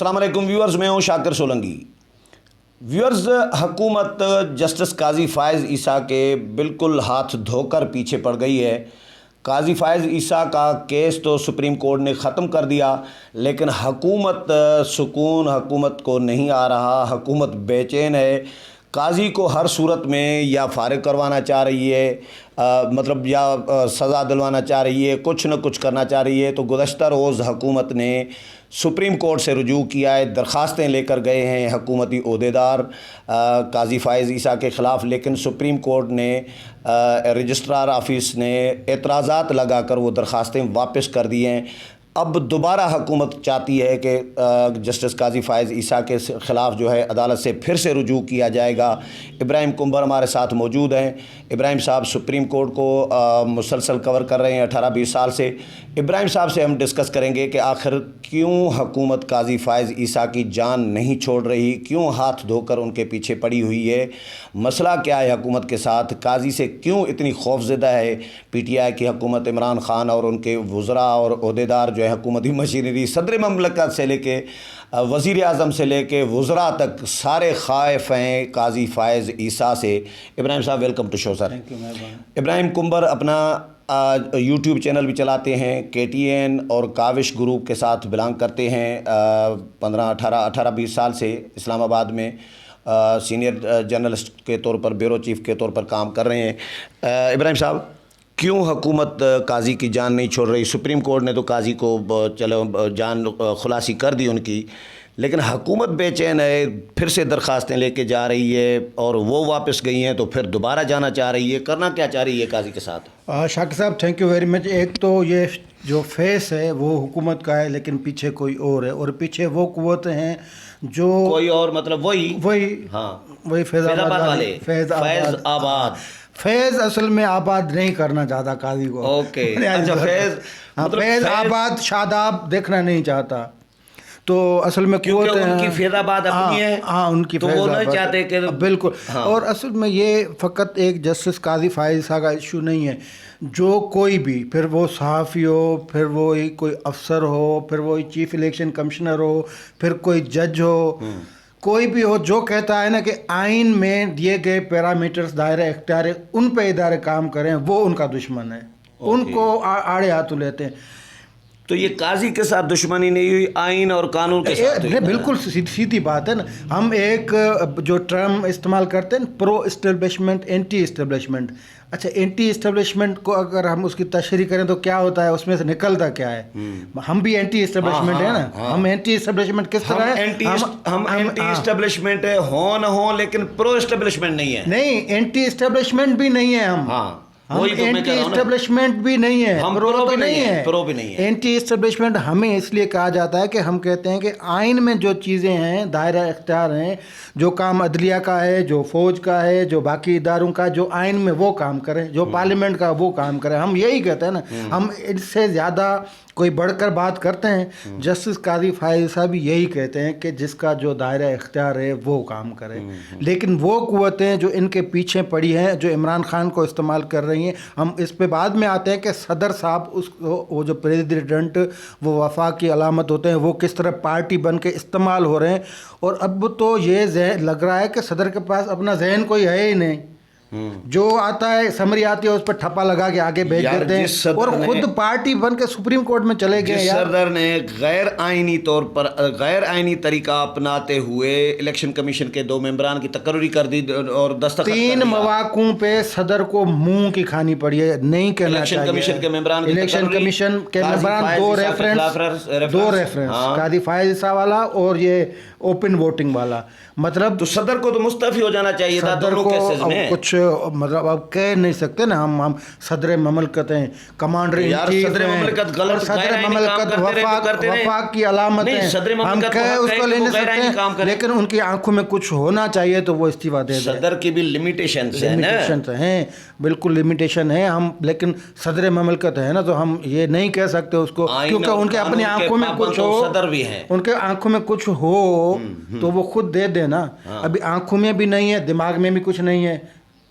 السلام علیکم ویورز، میں ہوں شاکر سولنگی۔ ویورز، حکومت جسٹس قاضی فائز عیسیٰ کے بالکل ہاتھ دھو کر پیچھے پڑ گئی ہے۔ قاضی فائز عیسیٰ کا کیس تو سپریم کورٹ نے ختم کر دیا، لیکن حکومت کو نہیں آ رہا۔ حکومت بے چین ہے، قاضی کو ہر صورت میں یا فارغ کروانا چاہ رہی ہے، یا سزا دلوانا چاہ رہی ہے، کچھ نہ کچھ کرنا چاہ رہی ہے۔ تو گزشتہ روز حکومت نے سپریم کورٹ سے رجوع کیا ہے، درخواستیں لے کر گئے ہیں حکومتی عہدیدار قاضی فائز عیسیٰ کے خلاف، لیکن سپریم کورٹ نے رجسٹرار آفس نے اعتراضات لگا کر وہ درخواستیں واپس کر دی ہیں۔ اب دوبارہ حکومت چاہتی ہے کہ جسٹس قاضی فائز عیسیٰ کے خلاف جو ہے عدالت سے پھر سے رجوع کیا جائے گا۔ ابراہیم کنبر ہمارے ساتھ موجود ہیں۔ ابراہیم صاحب سپریم کورٹ کو مسلسل کور کر رہے ہیں 18-20 سال سے۔ ابراہیم صاحب سے ہم ڈسکس کریں گے کہ آخر کیوں حکومت قاضی فائز عیسیٰ کی جان نہیں چھوڑ رہی، کیوں ہاتھ دھو کر ان کے پیچھے پڑی ہوئی ہے، مسئلہ کیا ہے حکومت کے ساتھ، قاضی سے کیوں اتنی خوفزدہ ہے پی ٹی آئی کی حکومت، عمران خان اور ان کے وزراء اور عہدیدار جو ہے حکومتی مشینری، صدر مملکت سے لے کے وزیر اعظم سے لے کے وزراء تک سارے خائف ہیں قاضی فائز عیسیٰ سے۔ ابراہیم صاحب ویلکم ٹو شو سر۔ ابراہیم کنبر اپنا یوٹیوب چینل بھی چلاتے ہیں، KTN اور کاوش گروپ کے ساتھ بلانگ کرتے ہیں، 18-20 سال سے اسلام آباد میں سینئر جرنلسٹ کے طور پر، بیورو چیف کے طور پر کام کر رہے ہیں۔ ابراہیم صاحب، کیوں حکومت قاضی کی جان نہیں چھوڑ رہی؟ سپریم کورٹ نے تو قاضی کو چلو جان خلاصی کر دی ان کی، لیکن حکومت بے چین ہے، پھر سے درخواستیں لے کے جا رہی ہے، اور وہ واپس گئی ہیں تو پھر دوبارہ جانا چاہ رہی ہے۔ کرنا کیا چاہ رہی ہے قاضی کے ساتھ؟ شاکر صاحب تھینک یو ویری مچ۔ ایک تو یہ جو فیس ہے وہ حکومت کا ہے، لیکن پیچھے کوئی اور ہے، اور پیچھے وہ قوتیں ہیں جو کوئی اور مطلب وہی فیض آباد فیض اصل میں آباد نہیں کرنا چاہتا قاضی کو۔ اوکے، فیض آباد شاداب دیکھنا نہیں چاہتا، تو اصل میں قوتیں ان کی فیض آباد اپنی ہے، ان کی تو وہ نہیں چاہتے کہ بالکل۔ اور اصل میں یہ فقط ایک جسٹس قاضی فائز عیسیٰ کا ایشو نہیں ہے، جو کوئی بھی، پھر وہ صحافی ہو، پھر وہ کوئی افسر ہو، پھر وہ چیف الیکشن کمشنر ہو، پھر کوئی جج ہو، کوئی بھی ہو، جو کہتا ہے نا کہ آئین میں دیے گئے پیرامیٹرز دائرہ اختیار ان پہ ادارے کام کریں، وہ ان کا دشمن ہے، ان کو آڑے ہاتھوں لیتے ہیں۔ تو یہ قاضی کے ساتھ دشمنی نہیں ہوئی، آئین اور قانون کے ساتھ ہوئی؟ بالکل سیدھی بات ہے نا۔ ہم ایک جو ٹرم استعمال کرتے ہیں، پرو اسٹیبلشمنٹ، اینٹی اسٹیبلشمنٹ۔ اچھا، اینٹی اسٹیبلشمنٹ کو اگر ہم اس کی تشریح کریں تو کیا ہوتا ہے، اس میں سے نکلتا کیا ہے؟ ہم بھی اینٹی اسٹیبلشمنٹ ہیں نا۔ ہم اینٹی اسٹیبلشمنٹ کس طرح ہے؟ ہم اینٹی اسٹیبلشمنٹ ہوں نہ ہوں، لیکن پرو اسٹیبلشمنٹ نہیں ہے۔ نہیں، اینٹی اسٹیبلشمنٹ بھی نہیں ہے ہم اینٹی اسٹیبلشمنٹ بھی نہیں ہے، پرو بھی نہیں ہے۔ اینٹی اسٹیبلشمنٹ ہمیں اس لیے کہا جاتا ہے کہ ہم کہتے ہیں کہ آئین میں جو چیزیں ہیں، دائرہ اختیار ہیں، جو کام عدلیہ کا ہے، جو فوج کا ہے، جو باقی اداروں کا، جو آئین میں وہ کام کریں، جو پارلیمنٹ کا وہ کام کریں، ہم یہی کہتے ہیں نا۔ ہم اس سے زیادہ کوئی بڑھ کر بات کرتے ہیں؟ جسٹس قاضی فائز صاحب یہی کہتے ہیں کہ جس کا جو دائرہ اختیار ہے وہ کام کرے، لیکن وہ قوتیں جو ان کے پیچھے پڑی ہیں، جو عمران خان کو استعمال کر رہی ہیں، ہم اس پہ بعد میں آتے ہیں کہ صدر صاحب وہ جو پریزیڈنٹ، وہ وفاق کی علامت ہوتے ہیں، وہ کس طرح پارٹی بن کے استعمال ہو رہے ہیں۔ اور اب تو یہ لگ رہا ہے کہ صدر کے پاس اپنا ذہن کوئی ہے ہی نہیں، جو آتا ہے سمری آتی ہے اس پہ ٹھپا لگا کے آگے بھیج دیتے ہیں، اور خود پارٹی بن کے سپریم کورٹ میں چلے گئے۔ صدر نے غیر آئینی طور پر، غیر آئینی طریقہ اپناتے ہوئے الیکشن کمیشن کے 2 ممبران کی تقرری کر دی اور دستخط 3 مواقعوں پہ صدر کو منہ کی کھانی پڑی ہے، نہیں کہنا چاہیے۔ الیکشن کمیشن کے ممبران 2 ریفرنس، قاضی فائز عیسیٰ والا اور یہ اوپن ووٹنگ والا۔ مطلب تو صدر کو تو مستعفی ہو جانا چاہیے تھا دونوں کیسز میں۔ کچھ مطلب اب کہہ نہیں سکتے نا، ہم صدر مملکت ہیں، کمانڈر ان چیف ہیں، صدر مملکت وفاق کی علامت ہیں، ہم کہہ اس کو لے نہیں سکتے، لیکن ان کی آنکھوں میں کچھ ہونا چاہیے تو وہ استعفیٰ دے دیں۔ صدر کی بھی لمیٹیشنز ہیں، بالکل لمیٹیشن ہیں، ہم لیکن صدر مملکت ہے نا، تو ہم یہ نہیں کہہ سکتے اس کو، کیونکہ ان کے اپنی آنکھوں میں کچھ ہو، ان کے آنکھوں میں کچھ ہو تو وہ خود دے دے نا۔ ابھی آنکھوں میں بھی نہیں ہے، دماغ میں بھی کچھ نہیں ہے،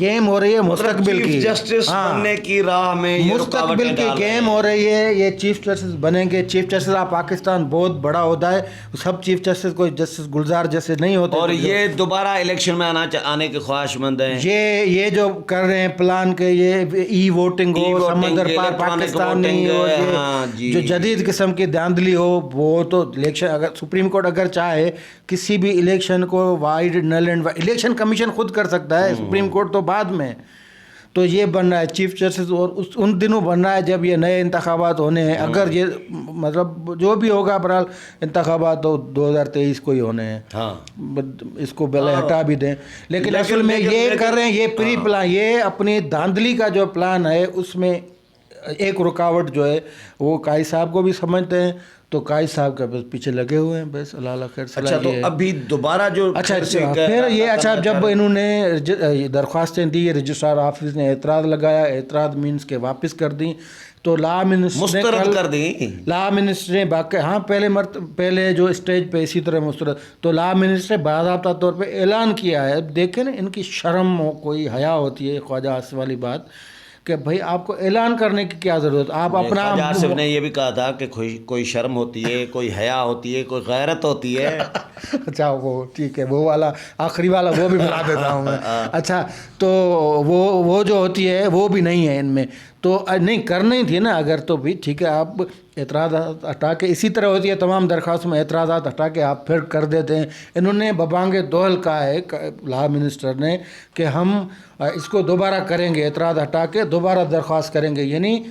گیم ہو رہی ہے مستقبل کی، جسٹس بننے کی راہ میں مستقبل کی گیم ہو رہی ہے. یہ چیف جسٹس بنیں گے. چیف جسٹس آف پاکستان بہت بڑا عہدہ ہے. سب چیف جسٹس کوئی جسٹس گلزار جیسے نہیں ہوتے، اور یہ دوبارہ الیکشن میں آنے کے خواہش مند ہیں. یہ جو کر رہے ہیں پلان کے، یہ ای ووٹنگ ہو، سمندر پار پاکستانی ہو، جو جدید قسم کی دھاندلی ہو، وہ تو الیکشن اگر سپریم کورٹ اگر چاہے کسی بھی الیکشن کو void null and election commission خود کر سکتا ہے، سپریم کورٹ تو بعد میں. تو یہ بن رہا ہے چیف جسٹس، اور ان دنوں بن رہا ہے جب یہ نئے انتخابات ہونے ہیں. اگر یہ مطلب جو بھی ہوگا برحال انتخابات تو 2023 کو ہی ہونے ہیں. اس کو پہلے ہٹا بھی دیں. لیکن اصل میں یہ کر رہے ہیں، یہ پری پلان، یہ اپنی دھاندلی کا جو پلان ہے اس میں ایک رکاوٹ جو ہے وہ قائد صاحب کو بھی سمجھتے ہیں. تو قائد صاحب کا بس پیچھے لگے ہوئے ہیں بس. اللہ خیر. اچھا تو ابھی دوبارہ جو پھر یہ اچھا جب انہوں نے درخواستیں دی، رجسٹرار آفس نے اعتراض لگایا، اعتراض مینس کے واپس کر دیں، تو لا منسٹر مسترد کر دیں. لا منسٹر نے باقی پہلے جو اسٹیج پہ اسی طرح مسترد، تو لا منسٹر نے باضابطہ طور پہ اعلان کیا ہے. دیکھیں نا ان کی شرم ہو، کوئی حیا ہوتی ہے خواجہ آصف والی بات، کہ بھائی آپ کو اعلان کرنے کی کیا ضرورت. آپ اپنا خواجہ آصف نے یہ بھی کہا تھا کہ کوئی شرم ہوتی ہے، کوئی حیا ہوتی ہے، کوئی غیرت ہوتی ہے. اچھا وہ ٹھیک ہے، وہ والا آخری والا وہ بھی بنا دیتا ہوں میں. اچھا تو وہ جو ہوتی ہے وہ بھی نہیں ہے ان میں. تو نہیں کرنی تھی نا اگر، تو بھی ٹھیک ہے، آپ اعتراضات ہٹا کے اسی طرح ہوتی ہے تمام درخواستوں میں، اعتراضات ہٹا کے آپ پھر کر دیتے ہیں. انہوں نے ببانگ دوہل کہا ہے لا منسٹر نے کہ ہم اس کو دوبارہ کریں گے، اعتراض ہٹا کے دوبارہ درخواست کریں گے. یعنی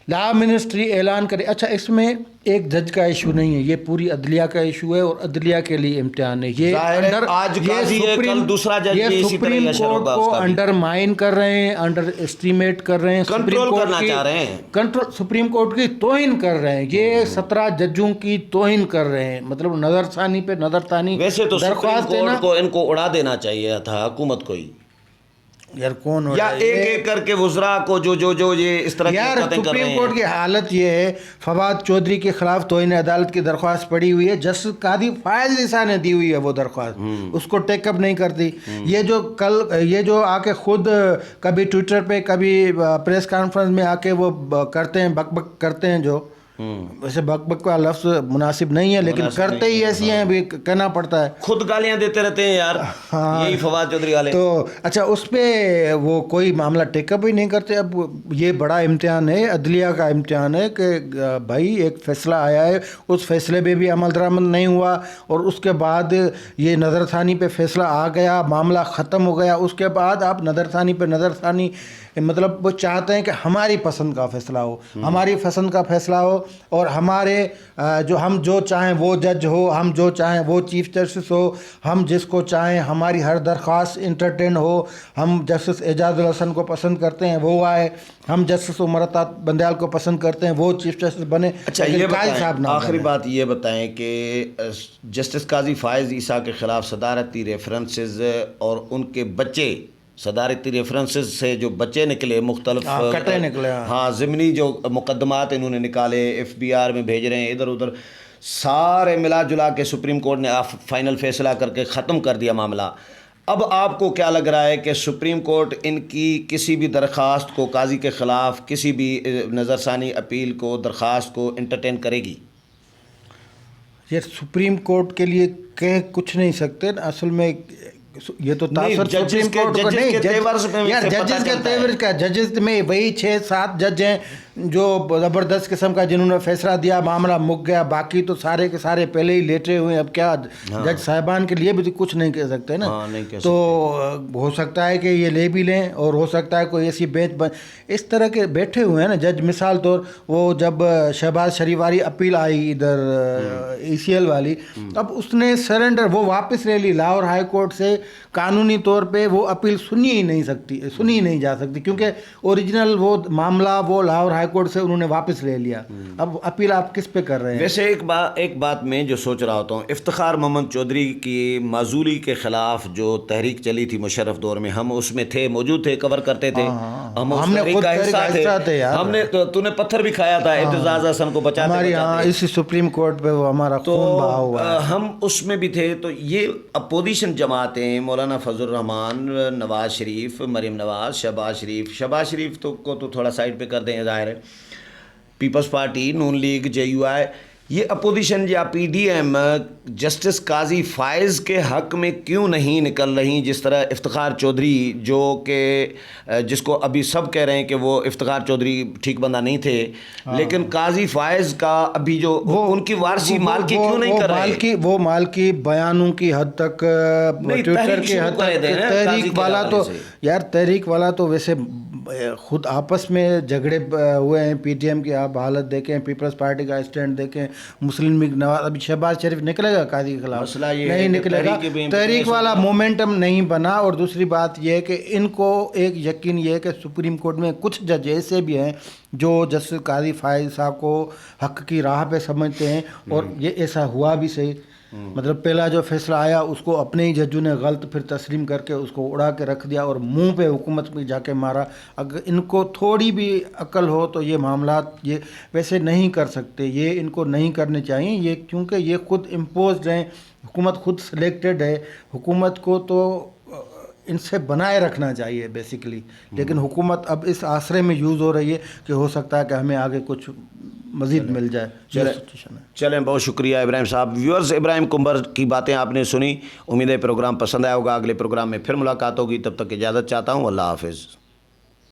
لا منسٹری اعلان کرے. اچھا اس میں ایک جج کا ایشو نہیں ہے، یہ پوری عدلیہ کا ایشو ہے، اور عدلیہ کے لیے امتحان ہے. یہ سپریم کورٹ کو انڈر مائن کر رہے ہیں، انڈر اسٹیمیٹ کر رہے ہیں، سپریم کورٹ کی توہین کر رہے ہیں. یہ 17 ججوں کی توہین کر رہے ہیں. مطلب نظر ثانی پہ نظر ثانی. ویسے تو سپریم کورٹ کو ان کو اڑا دینا چاہیے تھا حکومت کو ہی. یار کون ہو یا ایک ایک کر کے وزراء کو جو یہ اس طرح کی حرکتیں کر رہے ہیں. سپریم کورٹ کی حالت یہ ہے، فواد چودھری کے خلاف توہین عدالت کی درخواست پڑی ہوئی ہے، جسٹس قاضی فائز عیسیٰ نے دی ہوئی ہے وہ درخواست، اس کو ٹیک اپ نہیں کرتی. یہ جو آ کے خود کبھی ٹویٹر پہ کبھی پریس کانفرنس میں آ کے وہ کرتے ہیں، بک بک کرتے ہیں، جو ویسے بک بک کا لفظ مناسب نہیں ہے لیکن کرتے ہی ایسی ہیں، بھی کہنا پڑتا ہے. خود گالیاں دیتے رہتے ہیں یار یہی فواد چودھری والے. تو اچھا اس پہ وہ کوئی معاملہ ٹیک اپ ہی نہیں کرتے. اب یہ بڑا امتحان ہے، عدلیہ کا امتحان ہے کہ بھائی ایک فیصلہ آیا ہے، اس فیصلے پہ بھی عمل درآمد نہیں ہوا، اور اس کے بعد یہ نظر ثانی پہ فیصلہ آ گیا، معاملہ ختم ہو گیا. اس کے بعد آپ نظر ثانی پہ نظر ثانی، مطلب وہ چاہتے ہیں کہ ہماری پسند کا فیصلہ ہو، ہماری پسند کا فیصلہ ہو، اور ہمارے ہم جو چاہیں وہ جج ہو، ہم جو چاہیں وہ چیف جسٹس ہو، ہم جس کو چاہیں ہماری ہر درخواست انٹرٹین ہو. ہم جسٹس اعجاز الحسن کو پسند کرتے ہیں وہ آئے، ہم جسٹس عمر عطا بندیال کو پسند کرتے ہیں وہ چیف جسٹس بنے. اچھا یہ بتائیں، آخری بات یہ بتائیں کہ جسٹس قاضی فائز عیسیٰ کے خلاف صدارتی ریفرنسز اور ان کے بچے، صدارتی ریفرنسز سے جو بچے نکلے مختلف کٹے نکلے، ہاں ضمنی جو مقدمات انہوں نے نکالے، ایف بی آر میں بھیج رہے ہیں ادھر ادھر، سارے ملا جلا کے سپریم کورٹ نے فائنل فیصلہ کر کے ختم کر دیا معاملہ. اب آپ کو کیا لگ رہا ہے کہ سپریم کورٹ ان کی کسی بھی درخواست کو، قاضی کے خلاف کسی بھی نظر ثانی اپیل کو، درخواست کو انٹرٹین کرے گی؟ یہ سپریم کورٹ کے لیے کہہ کچھ نہیں سکتے اصل میں. یہ تو تاثر سپریم کورٹ کو نہیں، یار ججز کے تیور کا، ججز میں وہی 6-7 جج ہیں جو زبردست قسم کا جنہوں نے فیصلہ دیا، معاملہ مک گیا. باقی تو سارے کے سارے پہلے ہی لیٹے ہوئے ہیں. اب کیا جج صاحبان کے لیے بھی کچھ نہیں کہہ سکتے نا. تو ہو سکتا ہے کہ یہ لے بھی لیں، اور ہو سکتا ہے کوئی ایسی بینچ اس طرح کے بیٹھے ہوئے ہیں نا جج. مثال طور وہ جب شہباز شریف والی اپیل آئی ادھر ECL والی، اب اس نے سرنڈر وہ واپس لے لی. لاہور ہائی کورٹ سے قانونی طور پہ وہ اپیل سنی ہی نہیں جا سکتی، کیونکہ اوریجنل وہ معاملہ وہ لاہور ہائی ہائی کورٹ سے انہوں نے واپس لے لیا. اب اپیل آپ کس پہ کر رہے ہیں؟ ویسے ایک بات میں جو سوچ رہا ہوتا ہوں، افتخار محمد چودھری کی معزولی کے خلاف جو تحریک چلی تھی مشرف دور میں، ہم اس میں تھے، موجود تھے، کور کرتے تھے، ہم نے خود حصہ تھے. ہم نے تو نے پتھر بھی کھایا تھا اعتزاز حسن کو بچاتے. اسی سپریم کورٹ پہ وہ ہمارا خون بہا ہوا ہے. ہم اس میں بھی تھے. تو یہ اپوزیشن جماعتیں، مولانا فضل الرحمان، نواز شریف، مریم نواز، شہباز شریف کو تو تھوڑا سائڈ پہ کر دیں، ظاہر ہے، people's party, Noon league, J U I, یہ اپوزیشن یا پی ڈی ایم جسٹس قاضی فائز کے حق میں کیوں نہیں نکل رہی؟ جس طرح افتخار چودھری، جو کہ جس کو ابھی سب کہہ رہے ہیں کہ وہ افتخار چودھری ٹھیک بندہ نہیں تھے، لیکن قاضی فائز کا ابھی جو ان کی وارثی مالکی کیوں نہیں کر رہے؟ وہ مالکی بیانوں کی حد تک، ٹویٹر کی حد تک، تحریک والا تو یار، تحریک والا تو ویسے خود آپس میں جھگڑے ہوئے ہیں. پی ٹی ایم کی آپ حالت دیکھیں، پیپلز پارٹی کا اسٹینڈ دیکھیں، مسلم لیگ نواز، ابھی شہباز شریف نکلے گا قاضی کے خلاف؟ نہیں نکلے گا. تحریک والا مومنٹم نہیں بنا. اور دوسری بات یہ ہے کہ ان کو ایک یقین یہ ہے کہ سپریم کورٹ میں کچھ جج ایسے بھی ہیں جو جسٹس قاضی فائز صاحب کو حق کی راہ پہ سمجھتے ہیں، اور یہ ایسا ہوا بھی صحیح. مطلب پہلا جو فیصلہ آیا اس کو اپنے ہی ججوں نے غلط پھر تسلیم کر کے اس کو اڑا کے رکھ دیا اور منہ پہ حکومت میں جا کے مارا. اگر ان کو تھوڑی بھی عقل ہو تو یہ معاملات یہ ویسے نہیں کر سکتے، یہ ان کو نہیں کرنے چاہیے. یہ کیونکہ یہ خود امپوزڈ ہیں، حکومت خود سلیکٹڈ ہے، حکومت کو تو ان سے بنائے رکھنا چاہیے بیسیکلی. لیکن حکومت اب اس آسرے میں یوز ہو رہی ہے کہ ہو سکتا ہے کہ ہمیں آگے کچھ مزید مل جائے. چلیں، بہت شکریہ ابراہیم صاحب. ویورز، ابراہیم کنبر کی باتیں آپ نے سنی. امید ہے پروگرام پسند آیا ہوگا. اگلے پروگرام میں پھر ملاقات ہوگی. تب تک اجازت چاہتا ہوں. اللہ حافظ.